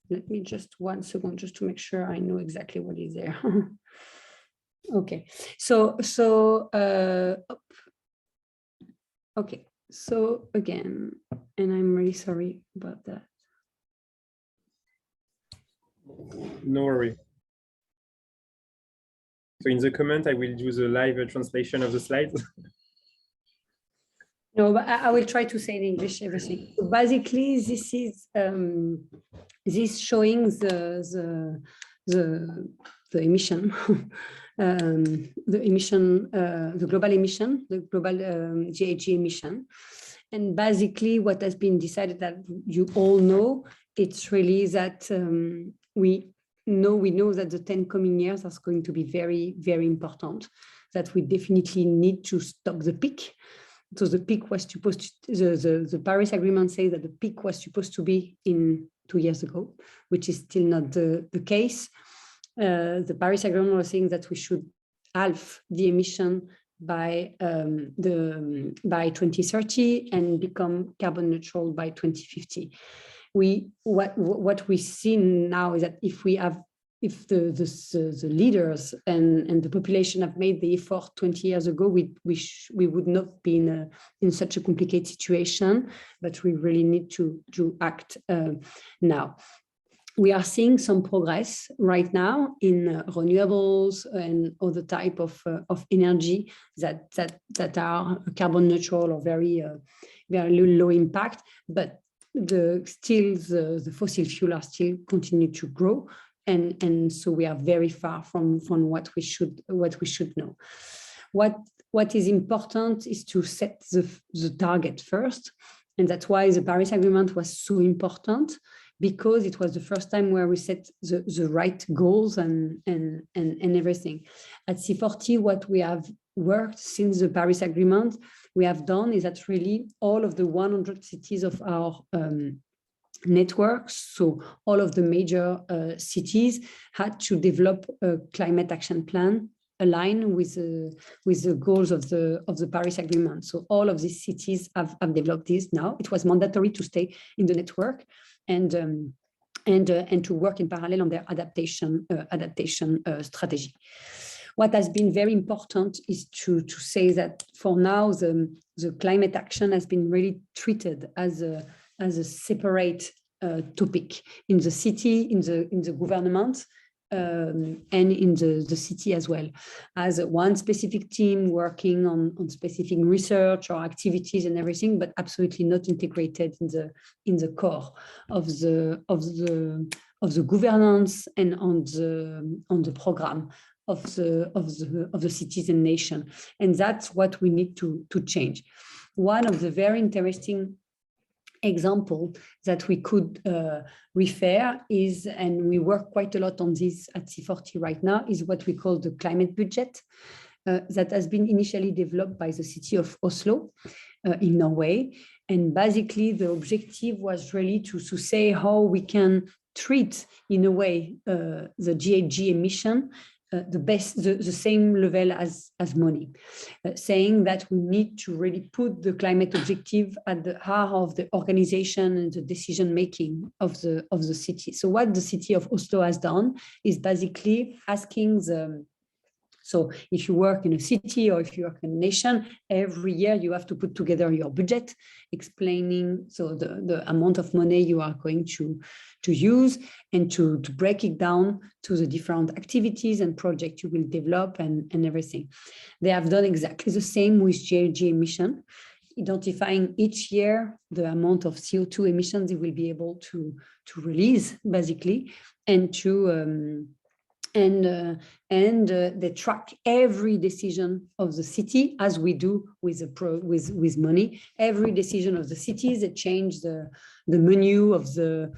let me just 1 second, just to make sure I know exactly what is there. Okay, okay, so again, and I'm really sorry about that. No worry. So in the comment, I will do the live translation of the slides. No, but I will try to say in English everything. So basically, this is this showing the emission, the global emission, the global GHG emission. And basically what has been decided, that you all know, it's really that we know that the 10 coming years are going to be very, very important, that we definitely need to stop the peak. So the peak was supposed to, the Paris Agreement says that the peak was supposed to be in 2 years ago, which is still not the case. The Paris Agreement was saying that we should halve the emission by 2030 and become carbon neutral by 2050. What we see now is that if the leaders and the population have made the effort 20 years ago, we would not be in such a complicated situation, but we really need to act now. We are seeing some progress right now in renewables and other type of energy that are carbon neutral or very low impact, but the fossil fuel are still continue to grow. And so we are very far from what we should know. What is important is to set the target first, and that's why the Paris Agreement was so important, because it was the first time where we set the right goals and everything. At C40, what we have worked since the Paris Agreement, we have done is that really all of the 100 cities of our networks, so all of the major cities, had to develop a climate action plan aligned with the goals of the Paris Agreement. So all of these cities have developed this now. It was mandatory to stay in the network and to work in parallel on their adaptation strategy. What has been very important is to say that for now the climate action has been really treated as a separate topic in the city, in the government, and in the city as well, as one specific team working on specific research or activities and everything, but absolutely not integrated in the core of the governance and on the program of the cities and nation. And that's what we need to change. One of the very interesting example that we could refer is, and we work quite a lot on this at C40 right now, is what we call the climate budget that has been initially developed by the city of Oslo in Norway. And basically the objective was really to say how we can treat in a way the GHG emission the same level as money, saying that we need to really put the climate objective at the heart of the organization and the decision making of the city. So what the city of Oslo has done is basically asking so if you work in a city or if you work in a nation, every year you have to put together your budget, explaining so the amount of money you are going to use, and to break it down to the different activities and projects you will develop and everything. They have done exactly the same with GHG emission, identifying each year the amount of CO2 emissions they will be able to release, basically, and to they track every decision of the city, as we do with money. Every decision of the cities, they change the menu of the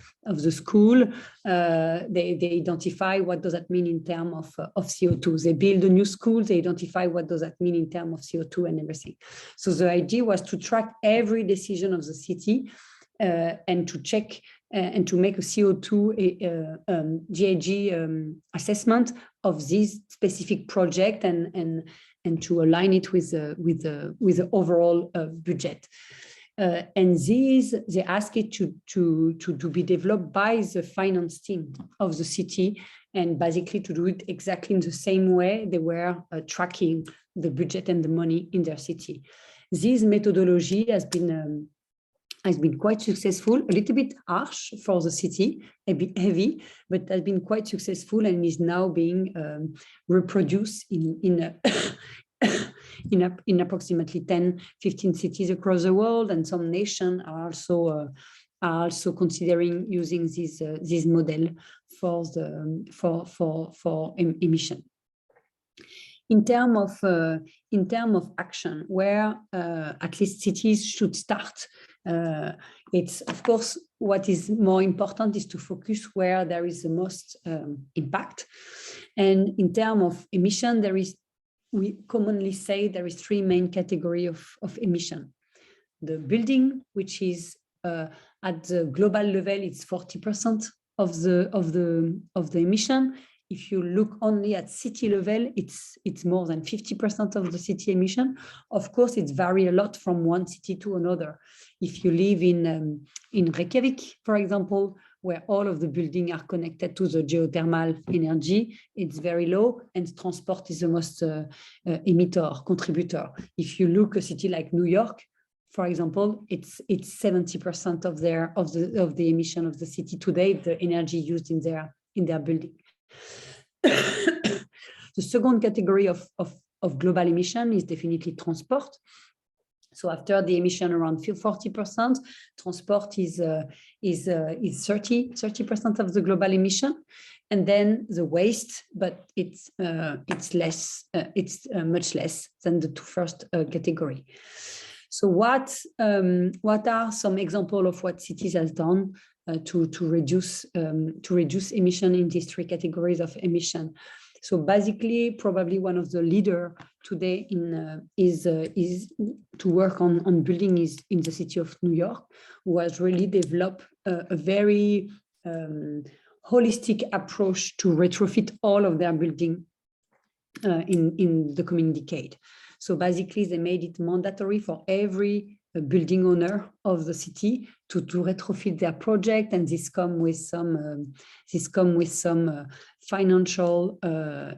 school. They identify what does that mean in terms of CO2. They build a new school. They identify what does that mean in terms of CO2 and everything. So the idea was to track every decision of the city and to check and to make a CO2 GHG assessment of this specific project and to align it with the overall budget. And these, they ask it to be developed by the finance team of the city, and basically to do it exactly in the same way they were tracking the budget and the money in their city. This methodology has been quite successful, a little bit harsh for the city, a bit heavy, but has been quite successful and is now being reproduced in approximately 10, 15 cities across the world, and some nations are also considering using this model for emission. In terms of action, where at least cities should start, it's of course what is more important is to focus where there is the most impact. And in terms of emission, we commonly say there is three main categories of emission. The building, which is at the global level, it's 40% of the emission. If you look only at city level, it's more than 50% of the city emission. Of course, it varies a lot from one city to another. If you live in Reykjavik, for example, where all of the buildings are connected to the geothermal energy, it's very low, and transport is the most contributor. If you look at a city like New York, for example, it's 70% of the emission of the city today, the energy used in their building. The second category of global emission is definitely transport. So after the emission around 40%, transport is 30% of the global emission, and then the waste, but it's less, it's much less than the two first category. So what are some examples of what cities has done to reduce emission in these three categories of emission? So basically, probably one of the leaders today is to work on building is in the city of New York, who has really developed a very holistic approach to retrofit all of their building in the coming decade. So basically, they made it mandatory for every building owner of the city to retrofit their project, and this come with some financial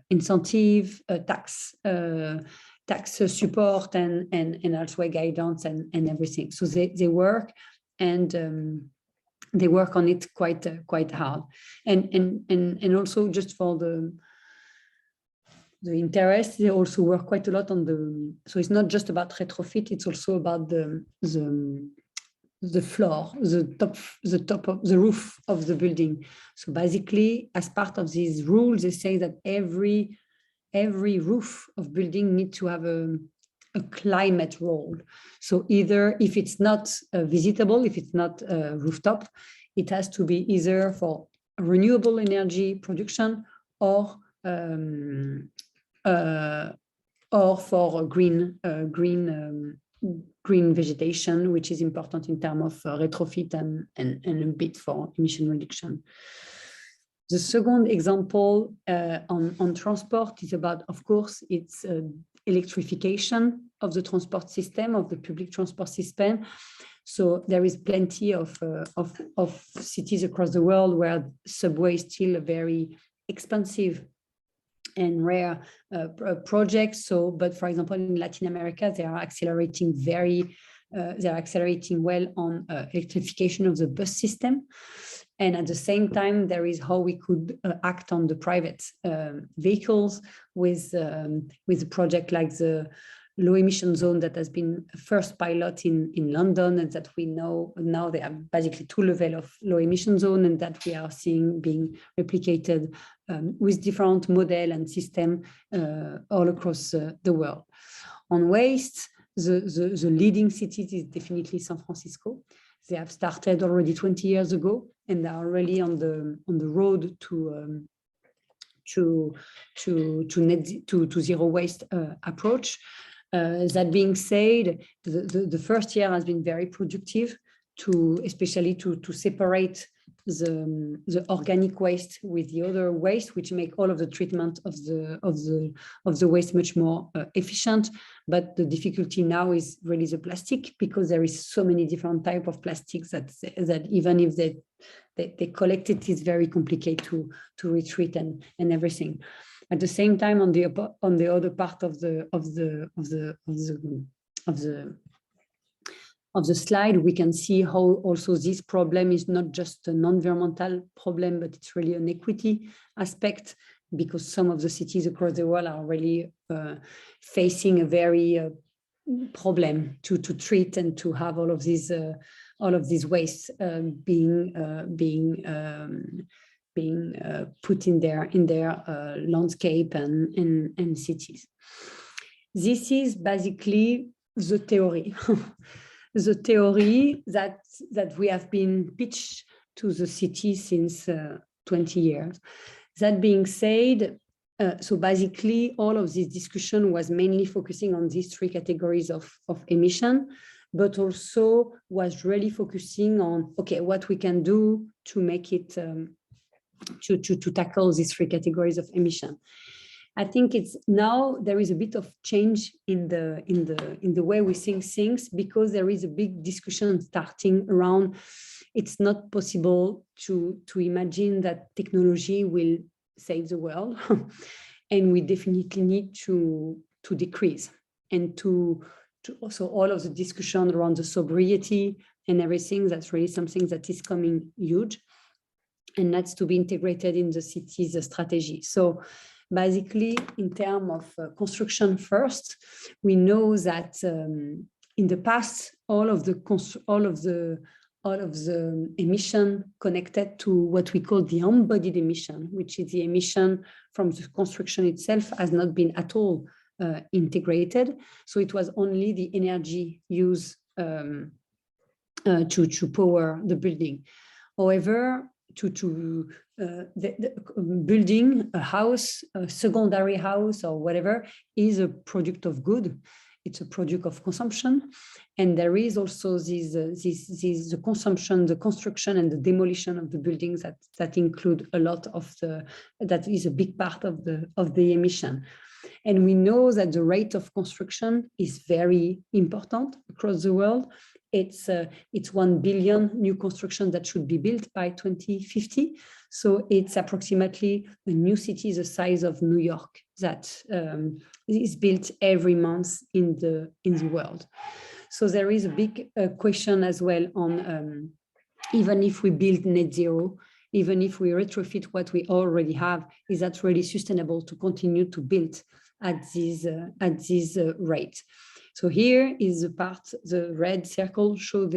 incentive, tax support, and also guidance and everything. So they work and they work on it quite hard, and also just for the interest, they also work quite a lot on so it's not just about retrofit, it's also about the floor, the top of the roof of the building. So basically, as part of these rules, they say that every roof of building needs to have a climate role. So either if it's not visitable, if it's not rooftop, it has to be either for renewable energy production or for green vegetation, which is important in terms of retrofit and a bit for emission reduction. The second example on transport is about, of course, it's electrification of the transport system, of the public transport system. So there is plenty of cities across the world where subway is still a very expensive and rare projects. So, but for example, in Latin America, they are accelerating well on electrification of the bus system. And at the same time, there is how we could act on the private vehicles with a project like the low emission zone that has been first pilot in London, and that we know now they have basically 2 levels of low emission zone, and that we are seeing being replicated with different model and system all across the world. On waste, the leading city is definitely San Francisco. They have started already 20 years ago, and they are really on the road to zero waste approach. That being said, the first year has been very productive, especially to separate the organic waste with the other waste, which make all of the treatment of the waste much more efficient. But the difficulty now is really the plastic, because there is so many different types of plastics that even if they collect it, is very complicated to retreat and everything. At the same time, on the other part of the slide, we can see how also this problem is not just a non-environmental problem, but it's really an equity aspect, because some of the cities across the world are really facing a very problem to treat and to have all of these wastes being put in their landscape and cities. This is basically the theory. The theory that we have been pitched to the city since 20 years. That being said, so basically all of this discussion was mainly focusing on these three categories of emission, but also was really focusing on, okay, what we can do to make it, to tackle these three categories of emission. I think it's now there is a bit of change in the way we think things, because there is a big discussion starting around. It's not possible to imagine that technology will save the world, and we definitely need to decrease, and to also all of the discussion around the sobriety and everything. That's really something that is coming huge, and that's to be integrated in the city's strategy. So basically, in terms of construction first, we know that in the past, all of the emission connected to what we call the embodied emission, which is the emission from the construction itself, has not been at all integrated. So it was only the energy used to power the building. However, the building a house, a secondary house or whatever, is a product of good. It's a product of consumption, and there is also the consumption, the construction, and the demolition of the buildings that include a lot of that is a big part of the emission. And we know that the rate of construction is very important across the world. It's 1 billion new construction that should be built by 2050. So it's approximately a new city the size of New York that is built every month in the world. So there is a big question as well on even if we build net zero, even if we retrofit what we already have, is that really sustainable to continue to build at this rate? So here is the part, the red circle show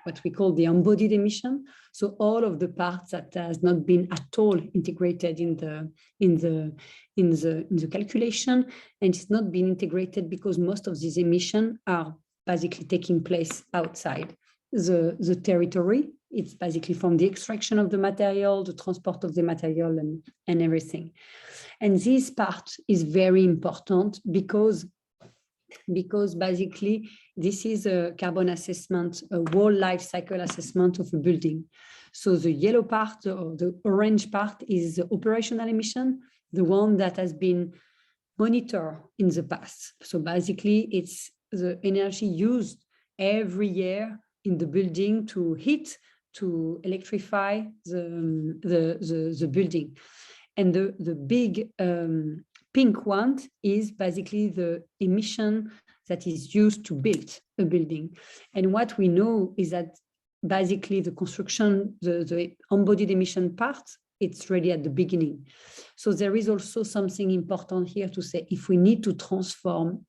what we call the embodied emission. So all of the parts that has not been at all integrated in the calculation, and it's not been integrated because most of these emissions are basically taking place outside the territory. It's basically from the extraction of the material, the transport of the material, and everything. And this part is very important because basically this is a carbon assessment, a whole life cycle assessment of a building. So the yellow part or the orange part is the operational emission, the one that has been monitored in the past. So basically it's the energy used every year in the building to heat, to electrify the building. And the big pink one is basically the emission that is used to build a building. And what we know is that basically the construction, the embodied emission part, it's really at the beginning. So there is also something important here to say, if we need to transform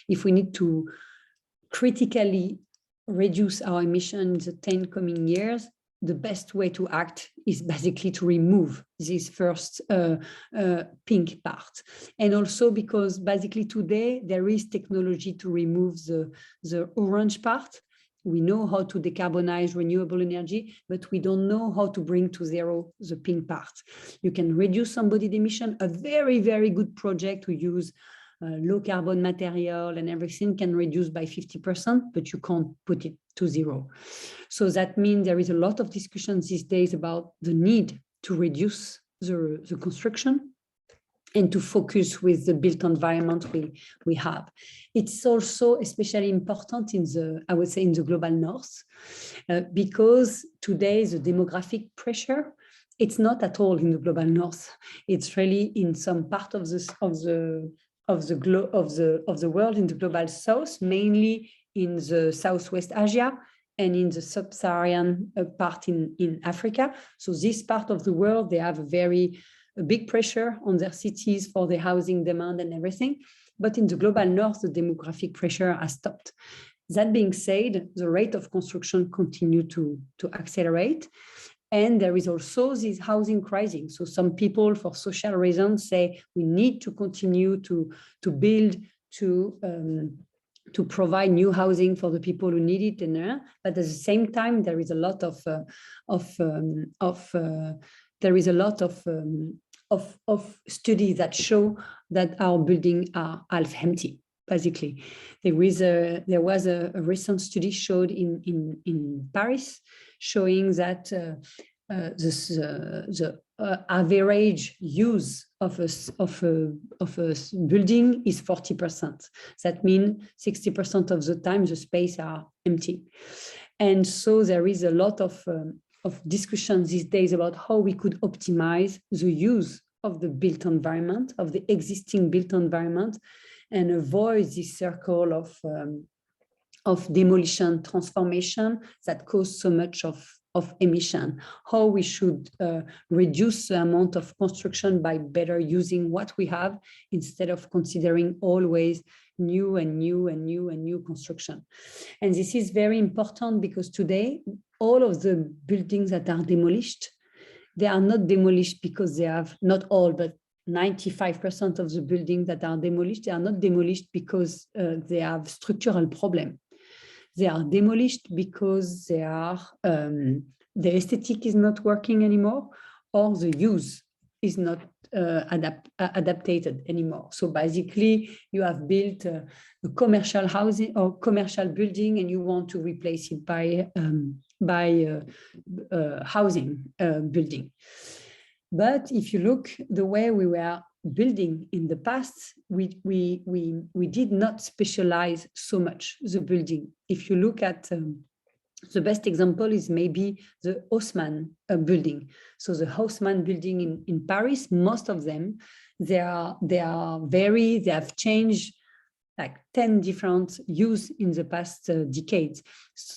if we need to critically reduce our emissions in the 10 coming years, the best way to act is basically to remove this first pink part. And also because basically today there is technology to remove the orange part. We know how to decarbonize renewable energy, but we don't know how to bring to zero the pink part. You can reduce embodied emission. A very, very good project to use low carbon material and everything can reduce by 50%, but you can't put it to zero. So that means there is a lot of discussion these days about the need to reduce the construction and to focus with the built environment we have. It's also especially important in the, I would say, in the global north, because today the demographic pressure, it's not at all in the global north. It's really in some part of the world, in the global south, mainly in the Southwest Asia and in the sub-Saharan part in Africa. So this part of the world, they have a big pressure on their cities for the housing demand and everything. But in the global north, the demographic pressure has stopped. That being said, the rate of construction continues to accelerate. And there is also this housing crisis. So some people, for social reasons, say we need to continue to build, to provide new housing for the people who need it. But at the same time, there is a lot of studies that show that our buildings are half empty. Basically, there was a recent study showed in Paris showing that the average use of a building is 40%. That means 60% of the time the space are empty, and so there is a lot of discussion these days about how we could optimize the use of the built environment, of the existing built environment, and avoid this circle of demolition transformation that cause so much of emission. How we should reduce the amount of construction by better using what we have instead of considering always new construction. And this is very important because today all of the buildings that are demolished, they are not demolished because they have, not all, but 95% of the buildings that are demolished, they are not demolished because they have structural problem. They are demolished because they are the aesthetic is not working anymore, or the use is not adapted anymore. So basically, you have built a commercial housing or commercial building, and you want to replace it by housing building. But if you look the way we were building in the past, we did not specialize so much the building. If you look at the best example is maybe the Haussmann building. So the Haussmann building in Paris, most of them, they have changed like 10 different use in the past decades.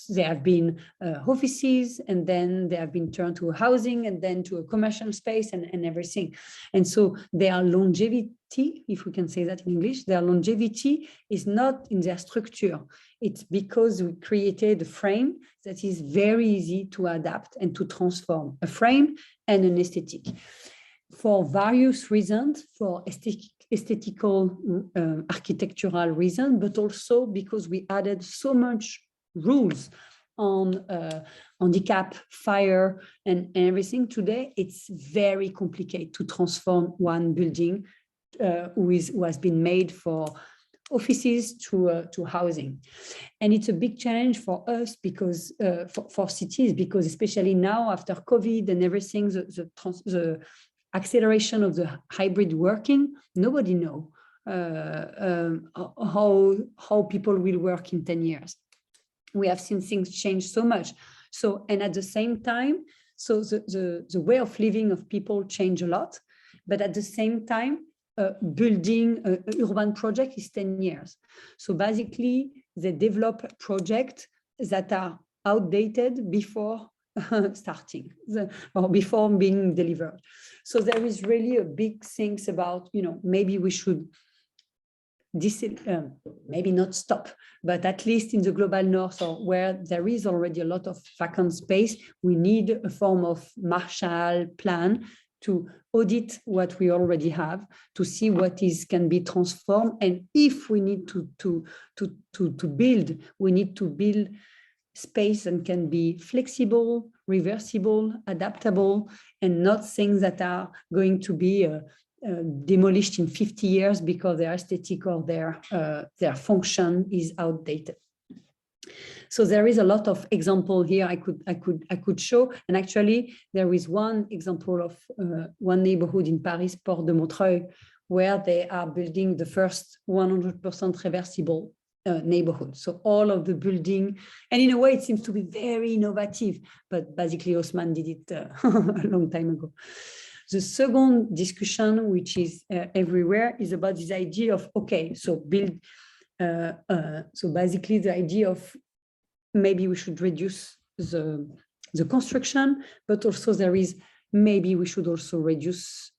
They have been offices, and then they have been turned to housing, and then to a commercial space and everything. And so their longevity, if we can say that in English, their longevity is not in their structure. It's because we created a frame that is very easy to adapt and to transform, a frame and an aesthetic. For various reasons, for aesthetical, architectural reasons, but also because we added so much rules on handicap, fire, and everything. Today, it's very complicated to transform one building who has been made for offices to housing. And it's a big challenge for us because for cities, because especially now after COVID and everything, the acceleration of the hybrid working, nobody knows how people will work in 10 years. We have seen things change so much. So, and at the same time, so the way of living of people change a lot, but at the same time, building an urban project is 10 years. So basically, they develop projects that are outdated before starting or before being delivered. So there is really a big things about, maybe we should maybe not stop, but at least in the global north, or where there is already a lot of vacant space, we need a form of Marshall plan to audit what we already have, to see what can be transformed, and if we need to build, we need to build space and can be flexible, reversible, adaptable, and not things that are going to be demolished in 50 years because their aesthetic or their function is outdated. So there is a lot of example here I could show, and actually there is one example of one neighborhood in Paris, Port de Montreuil, where they are building the first 100% reversible neighborhood. So all of the building, and in a way it seems to be very innovative, but basically Haussmann did it a long time ago. The second discussion, which is everywhere, is about this idea of, okay, so build, so basically the idea of maybe we should reduce the construction, but also there is, maybe we should also reduce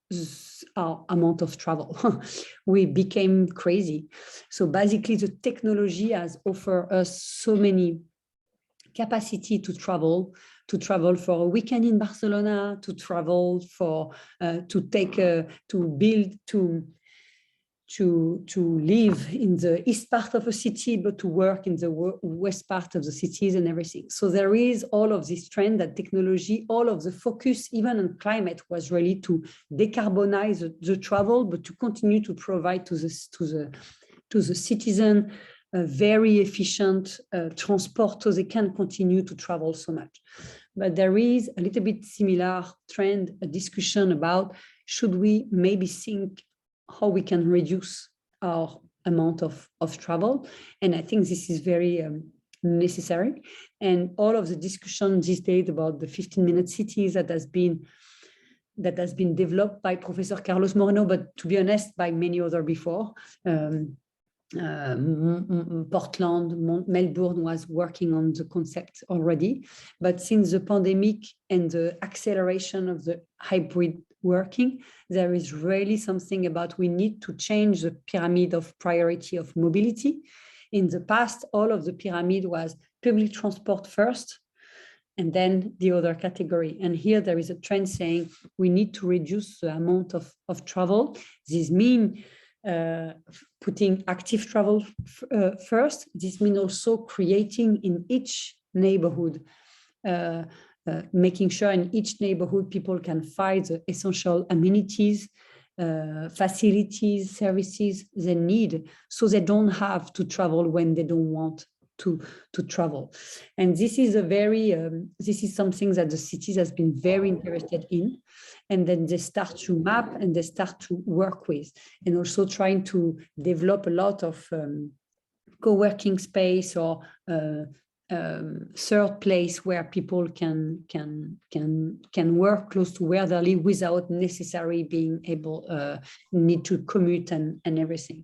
our amount of travel. We became crazy. So basically the technology has offered us so many capacity to travel for a weekend in Barcelona, to travel for, to build, to live in the east part of a city, but to work in the west part of the cities and everything. So there is all of this trend that technology, all of the focus, even on climate, was really to decarbonize the travel, but to continue to provide to the citizen a very efficient transport, so they can continue to travel so much. But there is a little bit similar trend, a discussion about, should we maybe think how we can reduce our amount of travel? And I think this is very necessary. And all of the discussion these days about the 15-minute cities that has been developed by Professor Carlos Moreno, but to be honest, by many others before. Portland, Melbourne was working on the concept already. But since the pandemic and the acceleration of the hybrid working, there is really something about, we need to change the pyramid of priority of mobility. In the past, all of the pyramid was public transport first, and then the other category. And here there is a trend saying we need to reduce the amount of travel. This means putting active travel first. This means also creating in each neighborhood, making sure in each neighborhood people can find the essential amenities, facilities, services they need, so they don't have to travel when they don't want to travel. And this is this is something that the cities has been very interested in, and then they start to map and they start to work with, and also trying to develop a lot of co-working space or third place where people can work close to where they live without necessarily being able need to commute and everything.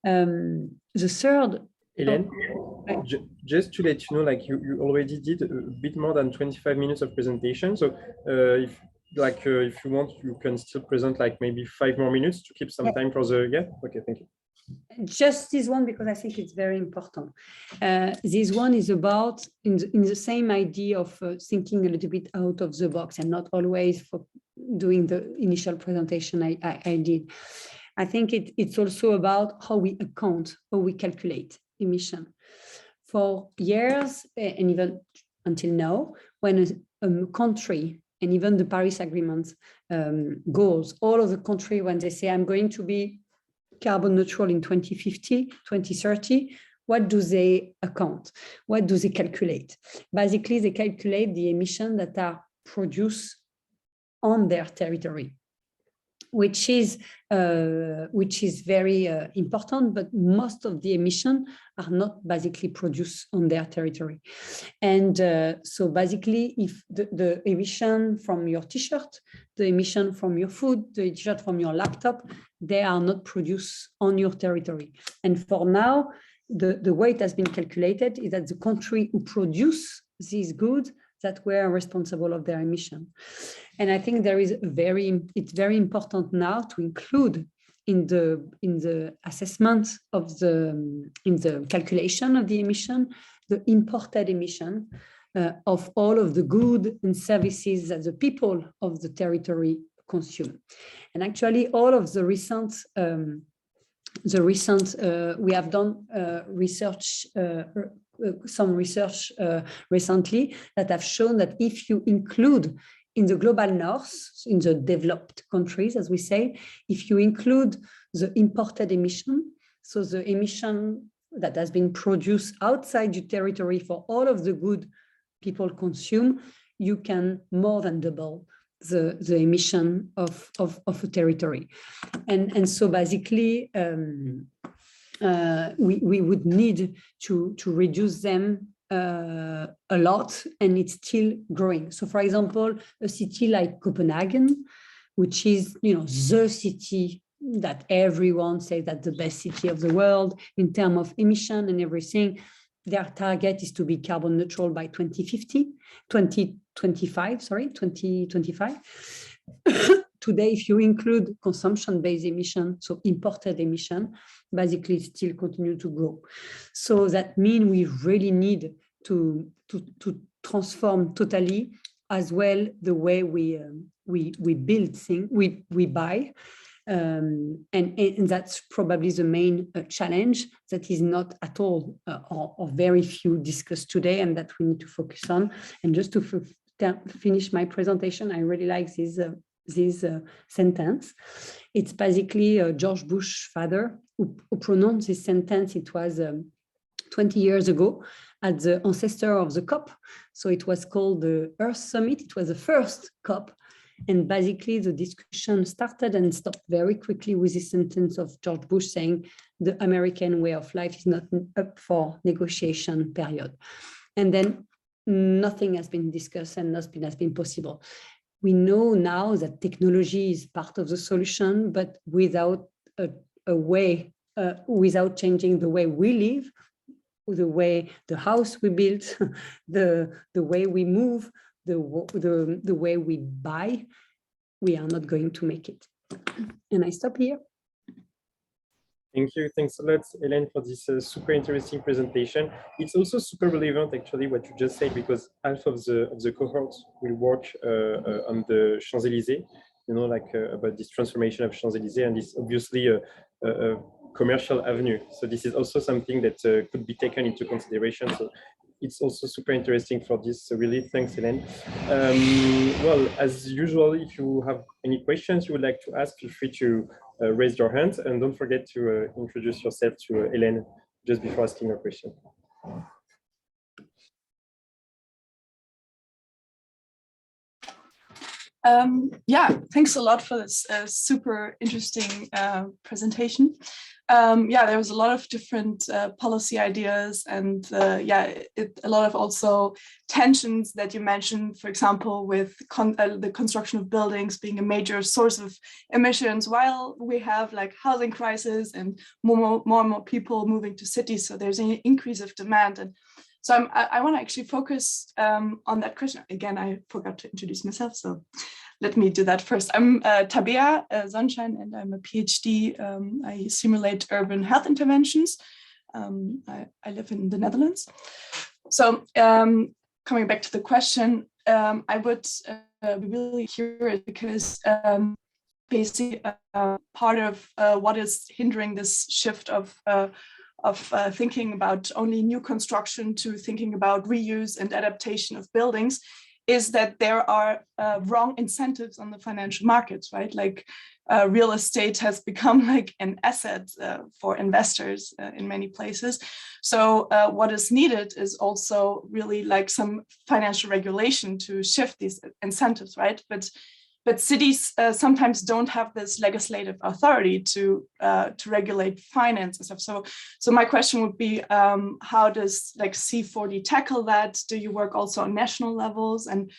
The third, Hélène, just to let you know, like you already did a bit more than 25 minutes of presentation. So if you want, you can still present like maybe 5 more minutes to keep some time for the, okay, thank you. Just this one, because I think it's very important. This one is about in the same idea of thinking a little bit out of the box, and not always for doing the initial presentation I did. I think it's also about how we account, how we calculate emission. For years, and even until now, when a country, and even the Paris Agreement goals, all of the country, when they say, I'm going to be carbon neutral in 2050, 2030, what do they account? What do they calculate? Basically, they calculate the emissions that are produced on their territory, which is very important, but most of the emissions are not basically produced on their territory. And so basically, if the emission from your t-shirt, the emission from your food, the t-shirt from your laptop, they are not produced on your territory. And for now, the way it has been calculated is that the country who produce these goods that were responsible of their emission. And I think it's very important now to include in the assessment of in the calculation of the emission, the imported emission of all of the goods and services that the people of the territory consume. And actually, all of the recent we have done some research recently that have shown that if you include in the global north, in the developed countries, as we say, if you include the imported emission, so the emission that has been produced outside your territory for all of the good people consume, you can more than double the emission of a territory. And so basically, we would need to reduce them a lot, and it's still growing. So for example, a city like Copenhagen, which is, the city that everyone says that's the best city of the world in terms of emission and everything, their target is to be carbon neutral by 2025. Today, if you include consumption-based emission, so imported emission, basically it still continue to grow. So that means we really need to transform totally as well the way we build things, we buy. And that's probably the main challenge that is not at all or very few discussed today, and that we need to focus on. And just to finish my presentation, I really like this sentence. It's basically George Bush's father who pronounced this sentence. It was 20 years ago at the ancestor of the COP. So it was called the Earth Summit. It was the first COP. And basically the discussion started and stopped very quickly with this sentence of George Bush saying the American way of life is not up for negotiation, period. And then nothing has been discussed and nothing has been possible. We know now that technology is part of the solution, but without a way, without changing the way we live, the way the house we built, the way we move, the way we buy, we are not going to make it. And I stop here. Thank you. Thanks a lot, Hélène, for this super interesting presentation. It's also super relevant, actually, what you just said, because half of the cohort will work on the Champs-Élysées, about this transformation of Champs-Élysées, and it's obviously a commercial avenue. So this is also something that could be taken into consideration. So it's also super interesting for this. So really, thanks, Hélène. Well, as usual, if you have any questions you would like to ask, feel free to raise your hand, and don't forget to introduce yourself to Hélène just before asking your question. Yeah, thanks a lot for this super interesting presentation. Yeah, there was a lot of different policy ideas, and yeah, a lot of also tensions that you mentioned, for example, with the construction of buildings being a major source of emissions, while we have like housing crisis and more and more people moving to cities. So there's an increase of demand. And so I want to actually focus on that question. Again, I forgot to introduce myself, so let me do that first. I'm Tabea Sunshine, and I'm a PhD. I simulate urban health interventions. I live in the Netherlands. So coming back to the question, I would be really curious because basically part of what is hindering this shift of thinking about only new construction to thinking about reuse and adaptation of buildings is that there are wrong incentives on the financial markets, right? Like real estate has become like an asset for investors in many places. So what is needed is also really like some financial regulation to shift these incentives, right? But cities sometimes don't have this legislative authority to regulate finance and stuff. So my question would be, how does like C40 tackle that? Do you work also on national levels? And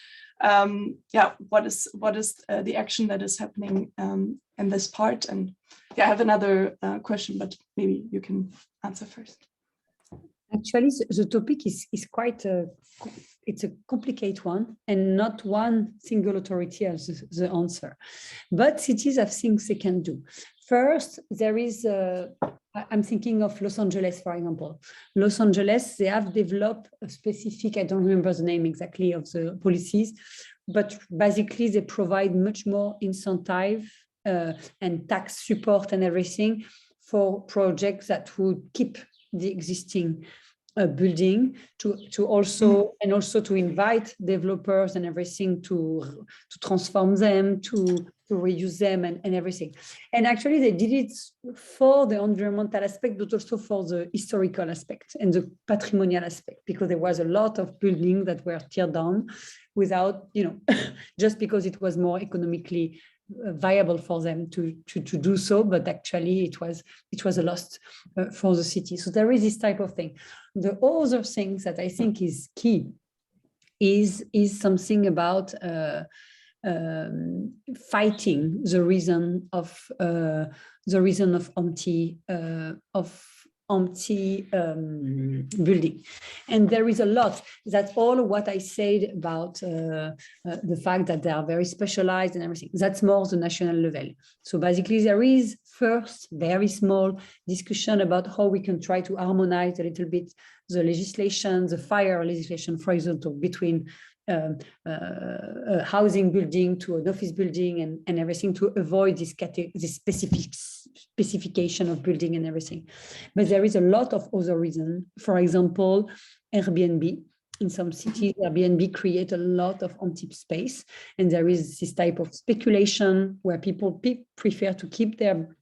yeah, what is the action that is happening in this part? And yeah, I have another question, but maybe you can answer first. Actually, the topic is quite it's a complicated one, and not one single authority has the answer. But cities have things they can do. First, there is, I'm thinking of Los Angeles, for example. Los Angeles, they have developed a specific, I don't remember the name exactly of the policies, but basically they provide much more incentive and tax support and everything for projects that would keep the existing building to also and also to invite developers and everything to transform them, to reuse them and everything. And actually they did it for the environmental aspect, but also for the historical aspect and the patrimonial aspect, because there was a lot of buildings that were teared down without, just because it was more economically viable for them to do so, but actually it was a loss for the city. So there is this type of thing. The other things that I think is key is something about fighting the reason of empty building. And there is a lot. That's all what I said about the fact that they are very specialized and everything. That's more the national level. So basically there is first very small discussion about how we can try to harmonize a little bit the legislation, the fire legislation, for example, between a housing building to an office building and everything, to avoid this specification of building and everything. But there is a lot of other reasons. For example, Airbnb. In some cities, Airbnb create a lot of empty space, and there is this type of speculation where people prefer to keep their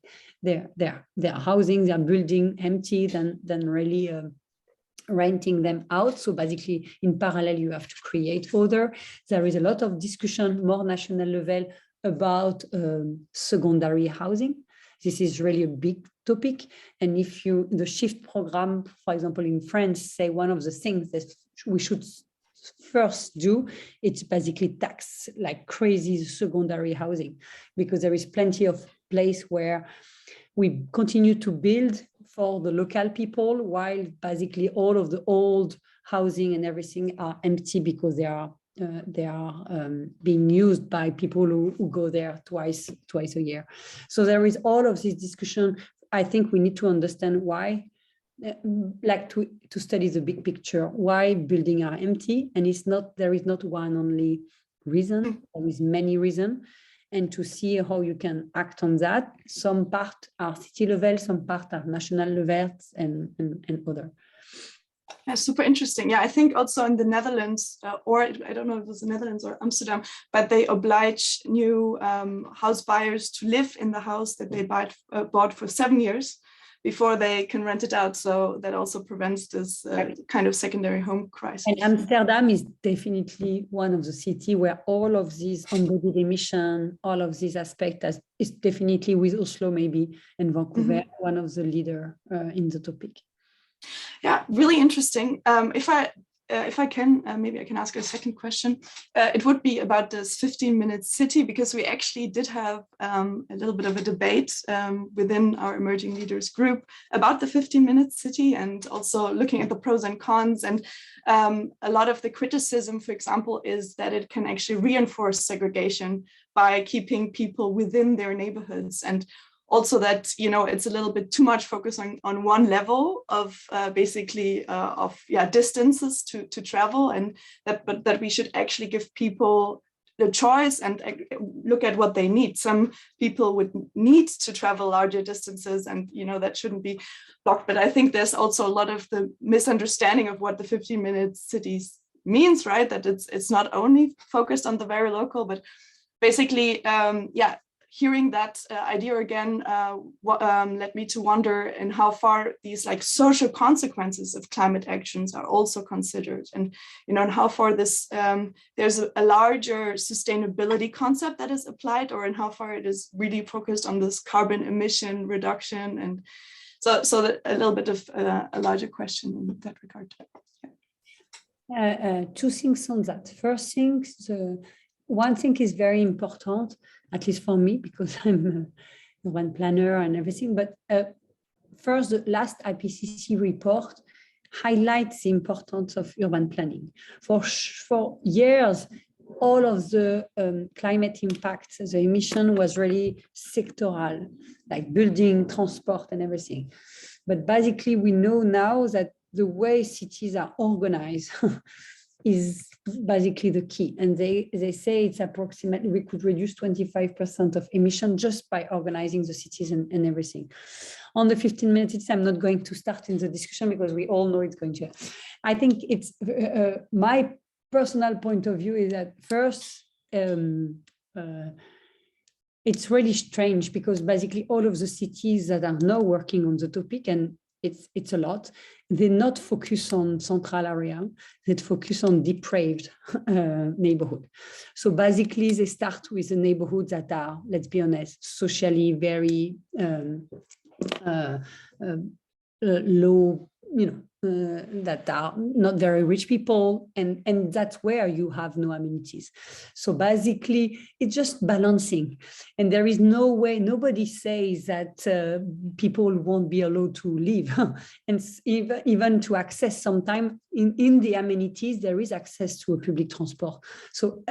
housing, their building empty than really renting them out. So basically, in parallel, you have to create other. There is a lot of discussion, more national level, about secondary housing. This is really a big topic. And if the SHIFT program, for example, in France, say one of the things that we should first do, it's basically tax like crazy secondary housing, because there is plenty of place where we continue to build for the local people, while basically all of the old housing and everything are empty because they are being used by people who go there twice a year. So there is all of this discussion. I think we need to understand why, like to study the big picture, why buildings are empty, and there is not one only reason. There is many reasons. And to see how you can act on that. Some part are city level, some part are national levels, and other. Yeah, super interesting. Yeah, I think also in the Netherlands, or I don't know if it was the Netherlands or Amsterdam, but they oblige new house buyers to live in the house that they bought for 7 years before they can rent it out. So that also prevents this kind of secondary home crisis. And Amsterdam is definitely one of the cities where all of these embodied emission, all of these aspects is definitely, with Oslo maybe and Vancouver, one of the leaders in the topic. Yeah, really interesting. If I can, maybe I can ask a second question. It would be about this 15-minute city, because we actually did have a little bit of a debate within our emerging leaders group about the 15-minute city, and also looking at the pros and cons. And a lot of the criticism, for example, is that it can actually reinforce segregation by keeping people within their neighborhoods, and also that, it's a little bit too much focus on one level of distances to travel, and that we should actually give people the choice and look at what they need. Some people would need to travel larger distances, and that shouldn't be blocked. But I think there's also a lot of the misunderstanding of what the 15-minute cities means, right? That it's not only focused on the very local, but basically, hearing that idea again led me to wonder in how far these social consequences of climate actions are also considered, and and how far this there's a larger sustainability concept that is applied, or in how far it is really focused on this carbon emission reduction. And so that a little bit of a larger question in that regard. Two things on that. First thing, one thing is very important, at least for me, because I'm a urban planner and everything. But first, the last IPCC report highlights the importance of urban planning. For years, all of the climate impacts, the emission was really sectoral, like building, transport, and everything. But basically, we know now that the way cities are organized is basically the key. And they say it's approximately, we could reduce 25% of emission just by organizing the cities and everything. On the 15 minutes, I'm not going to start in the discussion because we all know it's going to. I think it's my personal point of view is that first, it's really strange because basically all of the cities that are now working on the topic, and it's a lot, they not focus on central area, they focus on depraved neighborhood. So basically they start with the neighborhoods that are, let's be honest, socially very low, that are not very rich people, and that's where you have no amenities. So basically it's just balancing, and there is no way, nobody says that people won't be allowed to live and even to access. Sometimes in the amenities there is access to a public transport, so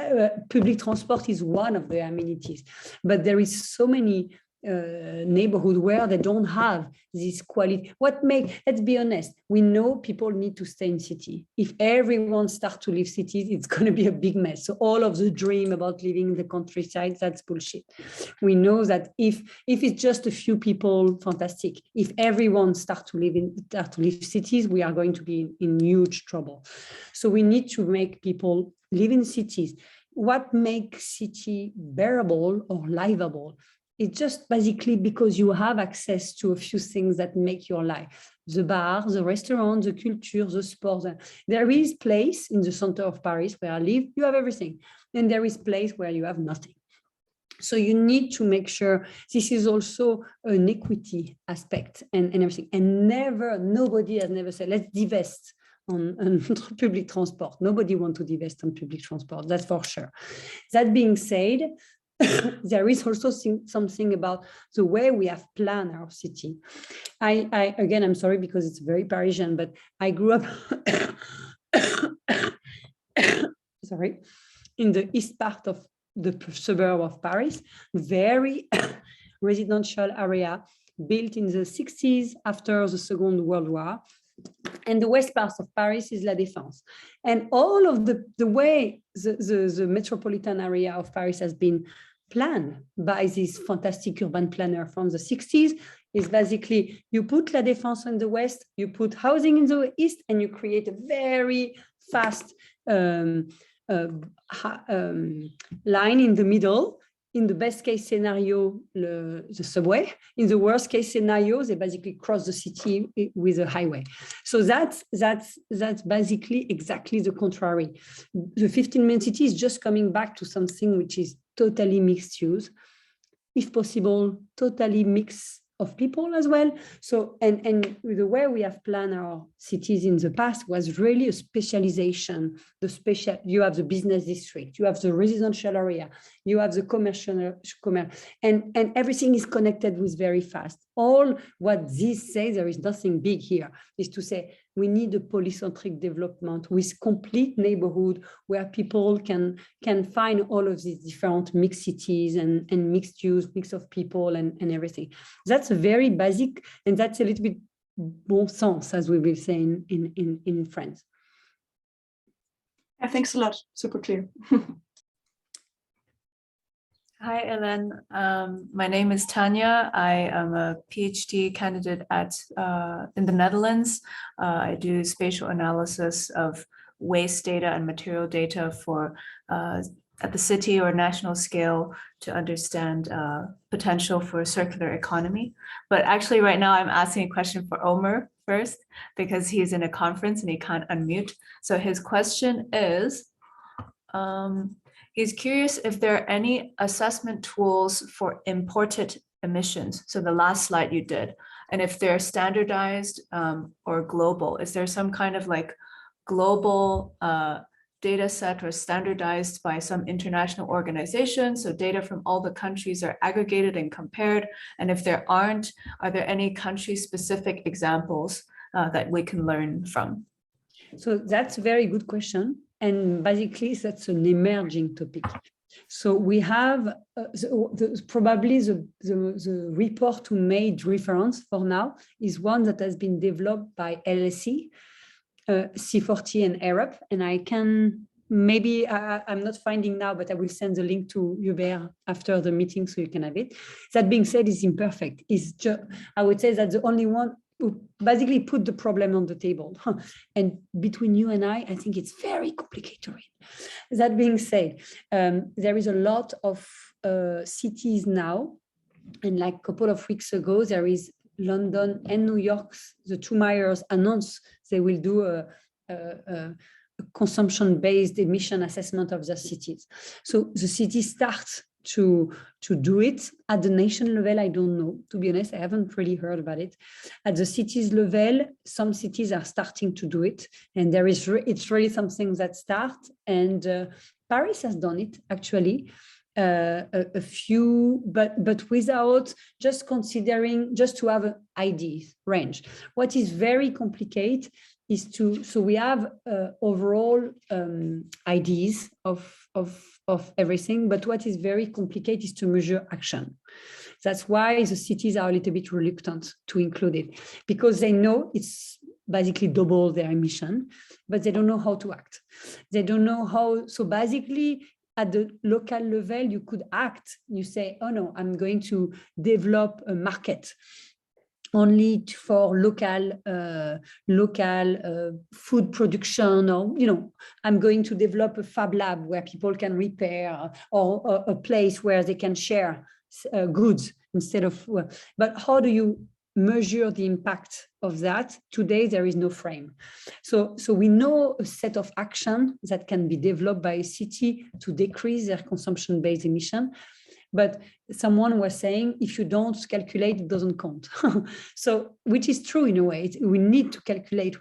public transport is one of the amenities, but there is so many neighborhood where they don't have this quality. Let's be honest, we know people need to stay in city. If everyone starts to leave cities, it's going to be a big mess. So all of the dream about living in the countryside, that's bullshit. We know that if it's just a few people, fantastic. If everyone start to leave cities, we are going to be in huge trouble. So we need to make people live in cities. What makes city bearable or livable? It's just basically because you have access to a few things that make your life. The bar, the restaurant, the culture, the sports. There is place in the center of Paris where I live, you have everything. And there is place where you have nothing. So you need to make sure this is also an equity aspect and everything. And nobody has never said, let's divest on public transport. Nobody wants to divest on public transport, that's for sure. That being said, there is also something about the way we have planned our city. Again, I'm sorry because it's very Parisian, but I grew up sorry, in the east part of the suburb of Paris, very residential area built in the 60s after the Second World War. And the west part of Paris is La Défense. And all of the way the metropolitan area of Paris has been planned by this fantastic urban planner from the 60s is basically you put La Défense in the west, you put housing in the east, and you create a very fast line in the middle. In the best case scenario, the subway. In the worst case scenario, they basically cross the city with a highway. So that's basically exactly the contrary. The 15-minute city is just coming back to something which is totally mixed use, if possible, totally mix of people as well. So, and the way we have planned our cities in the past was really a specialization. You have the business district, you have the residential area, you have the commercial, and everything is connected with very fast. All what this says, there is nothing big here, is to say we need a polycentric development with complete neighborhood where people can find all of these different mixed cities and mixed use, mix of people and everything. That's a very basic, and that's a little bit bon sens, as we will say in France. Yeah, thanks a lot. Super clear. Hi, Hélène. My name is Tanya. I am a PhD candidate in the Netherlands. I do spatial analysis of waste data and material data for at the city or national scale to understand potential for a circular economy. But actually right now I'm asking a question for Omer first because he's in a conference and he can't unmute. So his question is, he's curious if there are any assessment tools for imported emissions. So the last slide you did, and if they're standardized or global, is there some kind of like global data set or standardized by some international organization? So data from all the countries are aggregated and compared. And if there aren't, are there any country specific examples that we can learn from? So that's a very good question. And basically, that's an emerging topic. So we have probably the report to made reference for now is one that has been developed by LSE, C40 and Europe. And I can, maybe I'm not finding now, but I will send the link to Hubert after the meeting so you can have it. That being said, it's imperfect. It's just, I would say that the only one who basically put the problem on the table. And between you and I think it's very complicated. That being said, there is a lot of cities now, and like a couple of weeks ago, there is London and New York, the two mayors announced they will do a consumption-based emission assessment of their cities. So the city starts to do it. At the nation level, I don't know, to be honest, I haven't really heard about it. At the cities level, some cities are starting to do it, and it's really something that starts, and Paris has done it actually. A few, but without just considering, just to have an idea range. What is very complicated is so we have overall ideas of everything, but what is very complicated is to measure action. That's why the cities are a little bit reluctant to include it, because they know it's basically double their emission, but they don't know how to act. They don't know how, so basically, at the local level, you could act. You say, oh no, I'm going to develop a market only for local food production, or I'm going to develop a fab lab where people can repair, or a place where they can share goods instead of. But how do you measure the impact of that? Today there is no frame. So we know a set of action that can be developed by a city to decrease their consumption-based emission. But someone was saying, if you don't calculate, it doesn't count. So, which is true in a way. We need to calculate,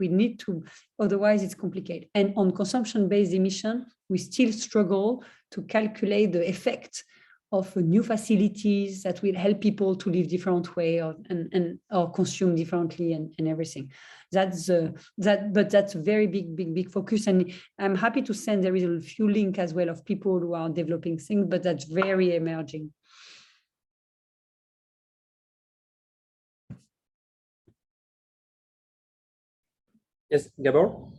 otherwise it's complicated. And on consumption-based emission, we still struggle to calculate the effect of new facilities that will help people to live different way, or consume differently, and everything. But that's a very big focus. And I'm happy to send, there is a few links as well of people who are developing things, but that's very emerging. Yes, Gabor?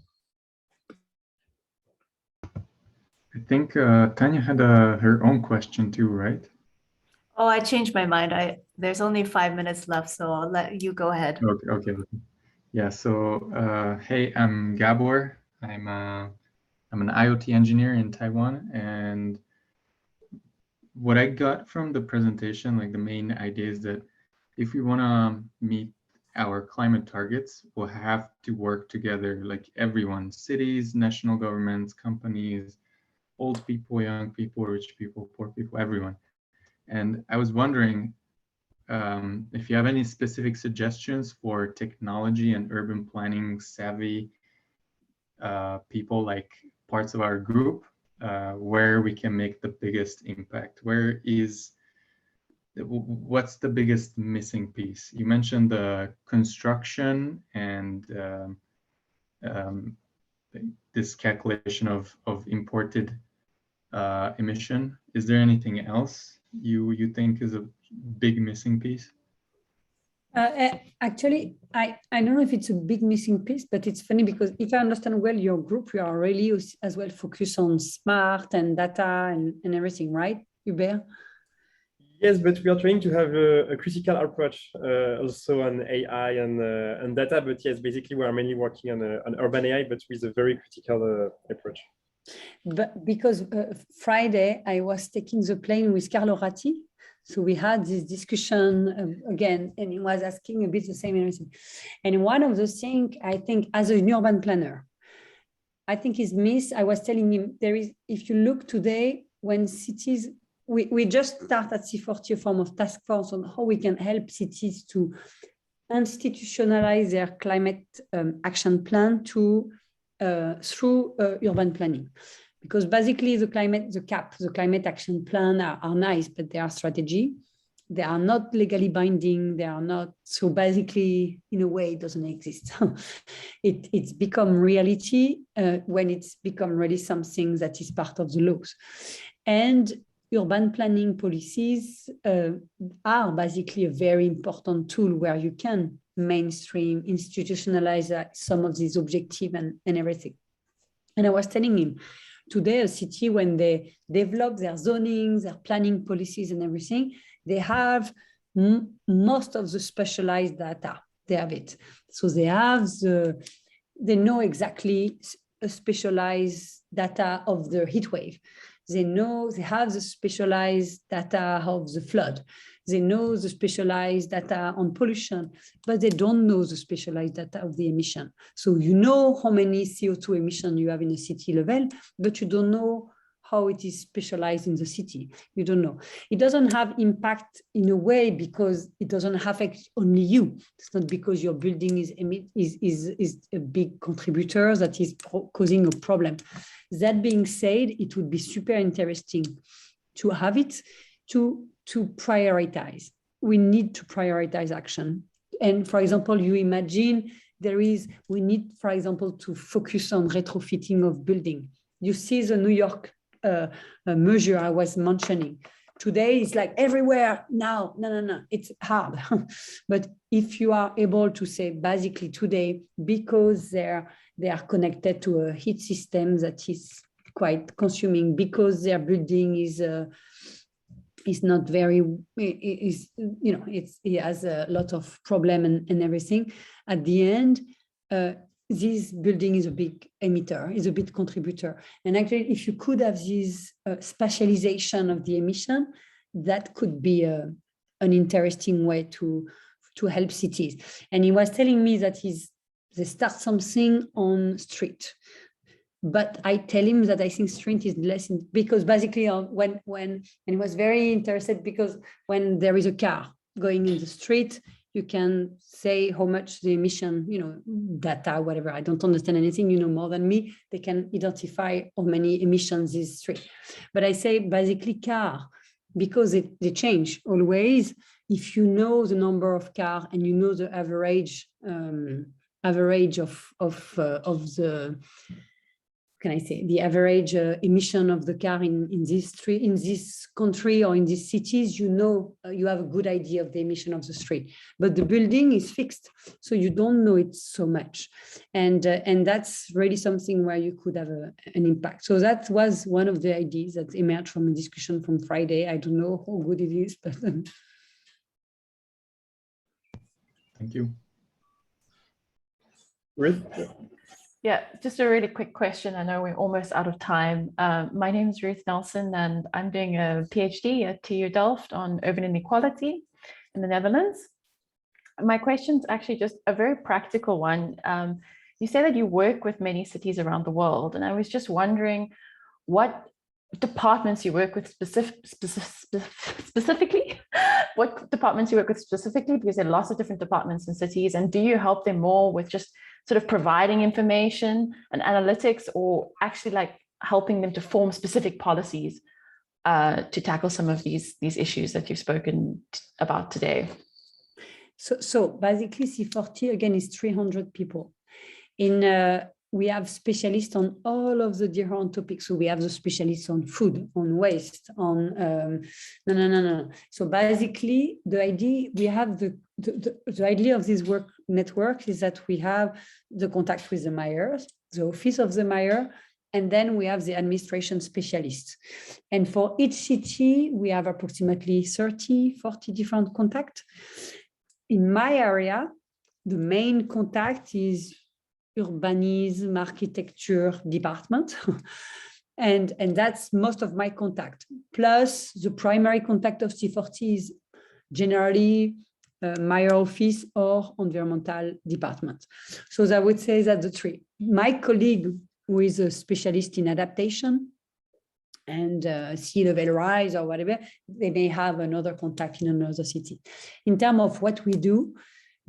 I think Tanya had her own question too, right? Oh, I changed my mind. There's only 5 minutes left, so I'll let you go ahead. Okay. Yeah. So, hey, I'm Gabor. I'm an IoT engineer in Taiwan, and what I got from the presentation, like the main idea, is that if we want to meet our climate targets, we'll have to work together, like everyone, cities, national governments, companies, old people, young people, rich people, poor people, everyone. And I was wondering if you have any specific suggestions for technology and urban planning savvy people, like parts of our group, where we can make the biggest impact. What's the biggest missing piece? You mentioned the construction and this calculation of imported emission. Is there anything else you think is a big missing piece? Actually, I don't know if it's a big missing piece, but it's funny because if I understand well your group, you are really as well focused on smart and data and everything, right, Hubert? Yes, but we are trying to have a critical approach also on AI and data. But yes, basically we are mainly working on urban AI, but with a very critical approach. But because Friday I was taking the plane with Carlo Ratti, so we had this discussion again, and he was asking a bit the same everything. And one of the things I think, as an urban planner, I think is missed. I was telling him if you look today, when cities. We just start at C40 a form of task force on how we can help cities to institutionalize their climate action plan through urban planning. Because basically the climate action plan are nice, but they are strategy. They are not legally binding. They are not, so basically in a way it doesn't exist. It's become reality when it's become really something that is part of the laws. And urban planning policies are basically a very important tool where you can mainstream, institutionalize some of these objectives and everything. And I was telling him, today a city, when they develop their zoning, their planning policies and everything, they have most of the specialized data. They have it. So they know exactly a specialized data of the heat wave. They know, they have the specialized data of the flood. They know the specialized data on pollution, but they don't know the specialized data of the emission. So you know how many CO2 emissions you have in a city level, but you don't know how it is specialized in the city. You don't know. It doesn't have impact in a way because it doesn't affect only you. It's not because your building is a big contributor that is causing a problem. That being said, it would be super interesting to have it to prioritize. We need to prioritize action. And for example, you imagine we need, for example, to focus on retrofitting of building. You see the New York measure I was mentioning. Today it's like everywhere now. No, it's hard. But if you are able to say basically today, because they are connected to a heat system that is quite consuming, because their building is not very, it has a lot of problem and everything. At the end, this building is a big emitter, is a big contributor. And actually, if you could have this spatialization of the emission, that could be an interesting way to help cities. And he was telling me that they start something on street. But I tell him that I think street is less, because basically and he was very interested because when there is a car going in the street, you can say how much the emission, data, whatever. I don't understand anything, more than me. They can identify how many emissions is street. But I say basically car, because they change always. If you know the number of car and you know the average of the, can I say, the average emission of the car in this country or in these cities, you have a good idea of the emission of the street. But the building is fixed, so you don't know it so much, and that's really something where you could have an impact. So that was one of the ideas that emerged from a discussion from Friday. I don't know how good it is, but thank you. Ruth? Yeah, just a really quick question. I know we're almost out of time. My name is Ruth Nelson, and I'm doing a PhD at TU Delft on urban inequality in the Netherlands. My question is actually just a very practical one. You say that you work with many cities around the world, and I was just wondering what departments you work with specifically, what departments you work with specifically, because there are lots of different departments in cities, and do you help them more with just sort of providing information and analytics, or actually like helping them to form specific policies to tackle some of these issues that you've spoken about today? So basically C40 again is 300 people. We have specialists on all of the different topics. So we have the specialists on food, on waste, on So basically the idea we have the idea of this work network is that we have the contact with the mayors, the office of the mayor, and then we have the administration specialists. And for each city, we have approximately 30, 40 different contacts. In my area, the main contact is urbanism, architecture department. and that's most of my contact. Plus the primary contact of C40 is generally mayor office or environmental department. So I would say that the three. My colleague who is a specialist in adaptation and sea level rise or whatever, they may have another contact in another city. In terms of what we do,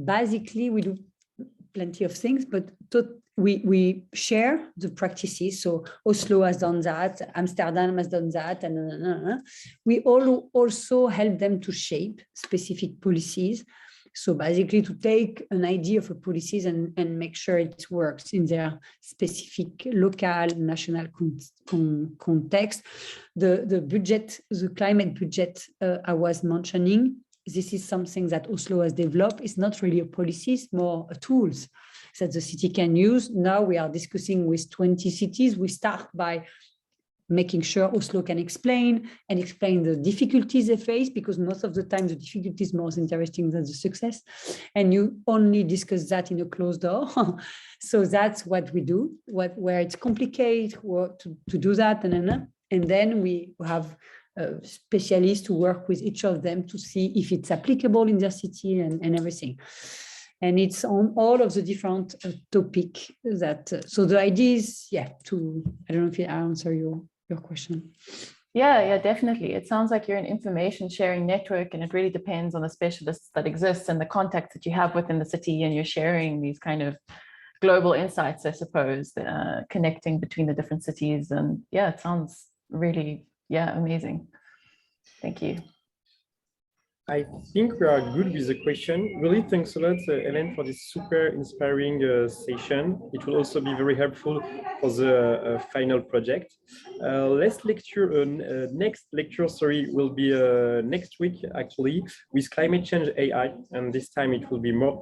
basically we do plenty of things, but we share the practices. So Oslo has done that, Amsterdam has done that, and we all also help them to shape specific policies. So basically to take an idea of a policies and make sure it works in their specific local, national context. The budget, the climate budget I was mentioning, this is something that Oslo has developed. It's not really a policy, it's more a tools that the city can use. Now we are discussing with 20 cities. We start by making sure Oslo can explain the difficulties they face, because most of the time the difficulty is more interesting than the success. And you only discuss that in a closed door. So that's what we do, where it's complicated to do that. And then we have specialists who work with each of them to see if it's applicable in their city and everything. And it's on all of the different topic that, so the idea is, yeah, I don't know if I answer your question. Yeah, definitely. It sounds like you're an information sharing network, and it really depends on the specialists that exist and the contacts that you have within the city, and you're sharing these kind of global insights, I suppose, connecting between the different cities. And yeah, it sounds really, amazing. Thank you. I think we are good with the question. Really, thanks a lot, Hélène, for this super inspiring session. It will also be very helpful for the final project. Next lecture, will be next week, actually, with climate change AI, and this time it will be more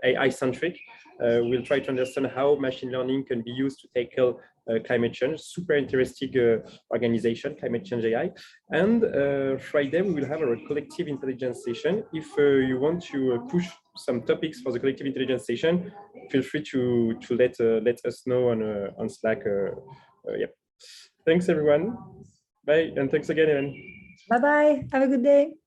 AI-centric. We'll try to understand how machine learning can be used to tackle climate change. Super interesting organization, Climate Change AI. And Friday, we will have a collective intelligence session. If you want to push some topics for the collective intelligence session, feel free to let us know on Slack. Yeah. Thanks, everyone. Bye, and thanks again, Hélène. Bye-bye. Have a good day.